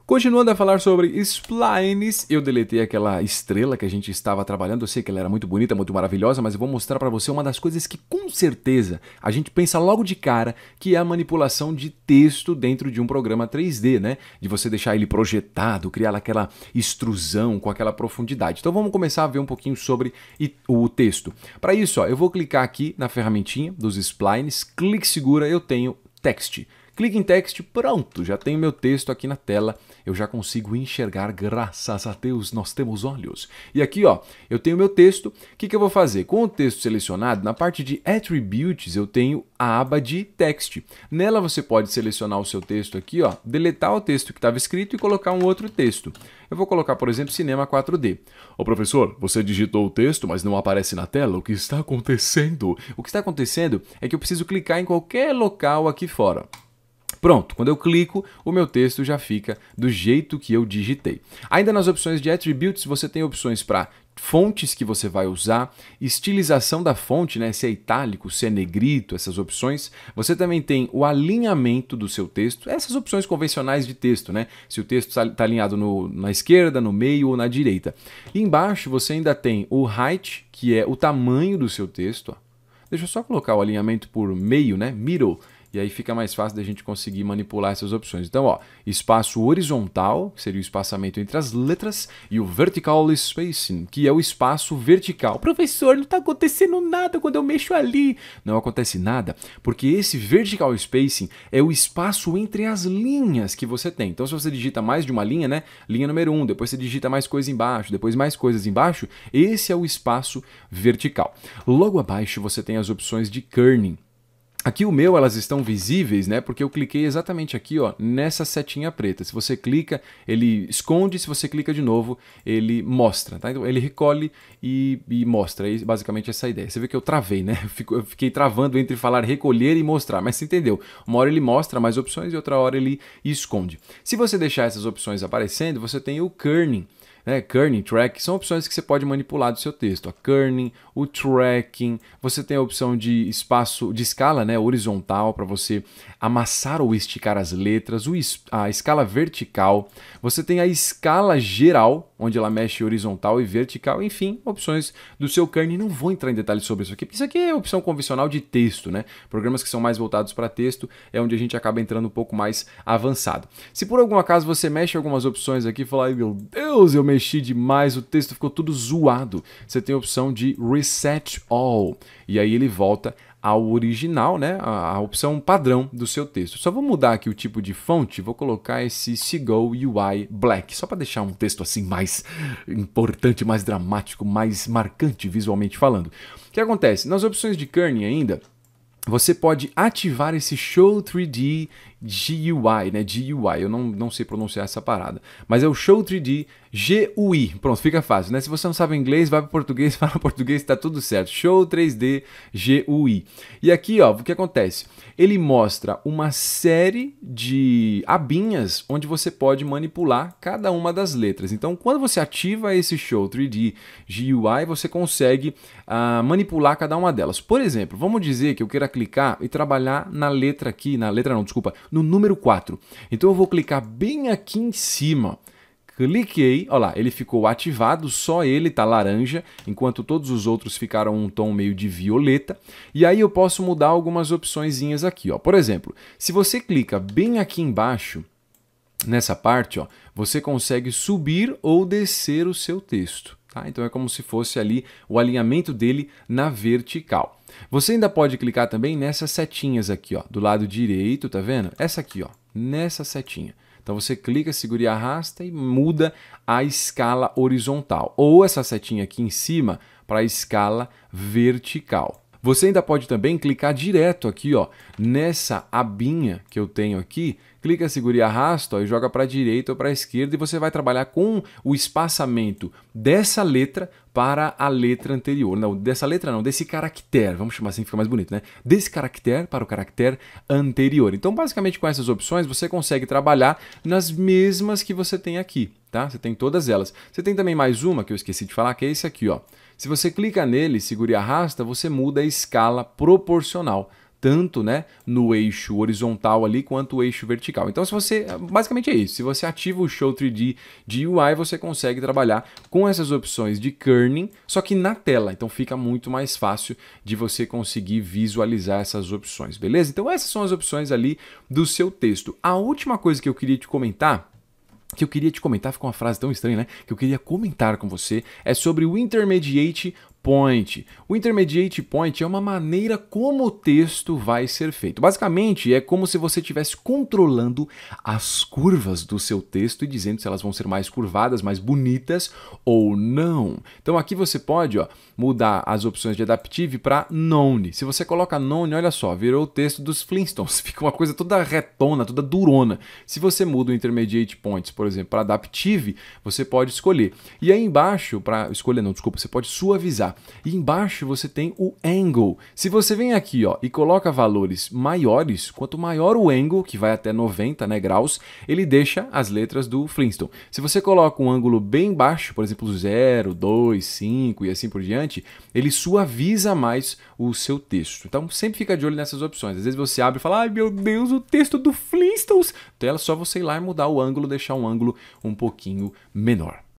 Continuando a falar sobre splines, eu deletei aquela estrela que a gente estava trabalhando. Eu sei que ela era muito bonita, muito maravilhosa, mas eu vou mostrar para você uma das coisas que com certeza a gente pensa logo de cara, que é a manipulação de texto dentro de um programa 3D, né? De você deixar ele projetado, criar aquela extrusão com aquela profundidade. Então vamos começar a ver um pouquinho sobre o texto. Para isso, ó, eu vou clicar aqui na ferramentinha dos splines, clique segura, eu tenho text. Clique em text, pronto, já tenho meu texto aqui na tela, eu já consigo enxergar, graças a Deus nós temos olhos. E aqui ó, eu tenho meu texto, o que eu vou fazer? Com o texto selecionado, na parte de Attributes eu tenho a aba de Text. Nela você pode selecionar o seu texto aqui, ó, deletar o texto que estava escrito e colocar um outro texto. Eu vou colocar, por exemplo, Cinema 4D. Ô professor, você digitou o texto, mas não aparece na tela, o que está acontecendo? O que está acontecendo é que eu preciso clicar em qualquer local aqui fora. Pronto, quando eu clico, o meu texto já fica do jeito que eu digitei. Ainda nas opções de Attributes, você tem opções para fontes que você vai usar, estilização da fonte, né, se é itálico, se é negrito, essas opções. Você também tem o alinhamento do seu texto, essas opções convencionais de texto, né? Se o texto está alinhado na esquerda, no meio ou na direita. E embaixo você ainda tem o height, que é o tamanho do seu texto. Ó. Deixa eu só colocar o alinhamento por meio, né? Middle. E aí fica mais fácil da gente conseguir manipular essas opções. Então, ó, espaço horizontal, que seria o espaçamento entre as letras, e o vertical spacing, que é o espaço vertical. Professor, não está acontecendo nada quando eu mexo ali. Não acontece nada, porque esse vertical spacing é o espaço entre as linhas que você tem. Então, se você digita mais de uma linha, né? Linha número 1, depois você digita mais coisa embaixo, depois mais coisas embaixo, esse é o espaço vertical. Logo abaixo você tem as opções de kerning. Aqui o meu, elas estão visíveis, né? Porque eu cliquei exatamente aqui, ó, nessa setinha preta. Se você clica, ele esconde, se você clica de novo, ele mostra, tá? Então ele recolhe e mostra. É basicamente essa ideia. Você vê que eu travei, né? Eu fiquei travando entre falar recolher e mostrar, mas você entendeu. Uma hora ele mostra mais opções e outra hora ele esconde. Se você deixar essas opções aparecendo, você tem o kerning. Kerning, track, são opções que você pode manipular do seu texto. A kerning, o tracking, você tem a opção de espaço, de escala, né, horizontal, para você amassar ou esticar as letras, a escala vertical, você tem a escala geral, onde ela mexe horizontal e vertical, enfim, opções do seu kerning. Não vou entrar em detalhes sobre isso aqui, porque isso aqui é a opção convencional de texto, né? Programas que são mais voltados para texto é onde a gente acaba entrando um pouco mais avançado. Se por algum acaso você mexe algumas opções aqui e fala, ai meu Deus, eu mexi demais, o texto ficou tudo zoado, você tem a opção de Reset All, e aí ele volta ao original, né, a opção padrão do seu texto. Só vou mudar aqui o tipo de fonte, vou colocar esse Seagull UI Black, só para deixar um texto assim mais importante, mais dramático, mais marcante visualmente falando. O que acontece? Nas opções de kerning ainda, você pode ativar esse Show 3D GUI, né? GUI, eu não sei pronunciar essa parada, mas é o Show 3D GUI. Pronto, fica fácil, né? Se você não sabe inglês, vai para português, fala português, tá tudo certo. Show 3D GUI. E aqui, ó, o que acontece? Ele mostra uma série de abinhas onde você pode manipular cada uma das letras. Então, quando você ativa esse Show 3D GUI, você consegue manipular cada uma delas. Por exemplo, vamos dizer que eu queira clicar e trabalhar na letra aqui, no número 4. Então eu vou clicar bem aqui em cima. Cliquei, olha lá, ele ficou ativado, só ele tá laranja, enquanto todos os outros ficaram um tom meio de violeta. E aí eu posso mudar algumas opçõezinhas aqui, ó. Por exemplo, se você clica bem aqui embaixo, nessa parte, ó, você consegue subir ou descer o seu texto. Tá? Então é como se fosse ali o alinhamento dele na vertical. Você ainda pode clicar também nessas setinhas aqui, ó, do lado direito, tá vendo? Essa aqui, ó, nessa setinha. Então você clica, segura e arrasta e muda a escala horizontal. Ou essa setinha aqui em cima para a escala vertical. Você ainda pode também clicar direto aqui, ó, nessa abinha que eu tenho aqui. Clica, segura e arrasta, ó, e joga para a direita ou para a esquerda e você vai trabalhar com o espaçamento dessa letra para a letra anterior. Não, dessa letra não, desse caractere, vamos chamar assim, fica mais bonito, né? Desse caractere para o caractere anterior. Então, basicamente, com essas opções, você consegue trabalhar nas mesmas que você tem aqui, tá? Você tem todas elas. Você tem também mais uma que eu esqueci de falar, que é esse aqui, ó. Se você clica nele, segura e arrasta, você muda a escala proporcional. tanto, né, no eixo horizontal ali quanto o eixo vertical. Então, se você, basicamente é isso, se você ativa o Show 3D de UI, você consegue trabalhar com essas opções de kerning, só que na tela, então fica muito mais fácil de você conseguir visualizar essas opções, beleza? Então essas são as opções ali do seu texto. A última coisa que eu queria te comentar, ficou uma frase tão estranha, né? Que eu queria comentar com você, é sobre o Intermediate Point. O Intermediate Point é uma maneira como o texto vai ser feito. Basicamente, é como se você estivesse controlando as curvas do seu texto e dizendo se elas vão ser mais curvadas, mais bonitas ou não. Então aqui você pode, ó, mudar as opções de Adaptive para None. Se você coloca None, olha só, virou o texto dos Flintstones. Fica uma coisa toda retona, toda durona. Se você muda o Intermediate Points, por exemplo, para Adaptive, você pode escolher. E aí embaixo, para escolher não, desculpa, você pode suavizar. E embaixo você tem o Angle. Se você vem aqui, ó, e coloca valores maiores, quanto maior o angle, que vai até 90, né, graus, ele deixa as letras do Flintstone. Se você coloca um ângulo bem baixo, por exemplo 0, 2, 5 e assim por diante, ele suaviza mais o seu texto. Então sempre fica de olho nessas opções. Às vezes você abre e fala, ai meu Deus, o texto do Flintstones. Então é só você ir lá e mudar o ângulo, deixar um ângulo um pouquinho menor.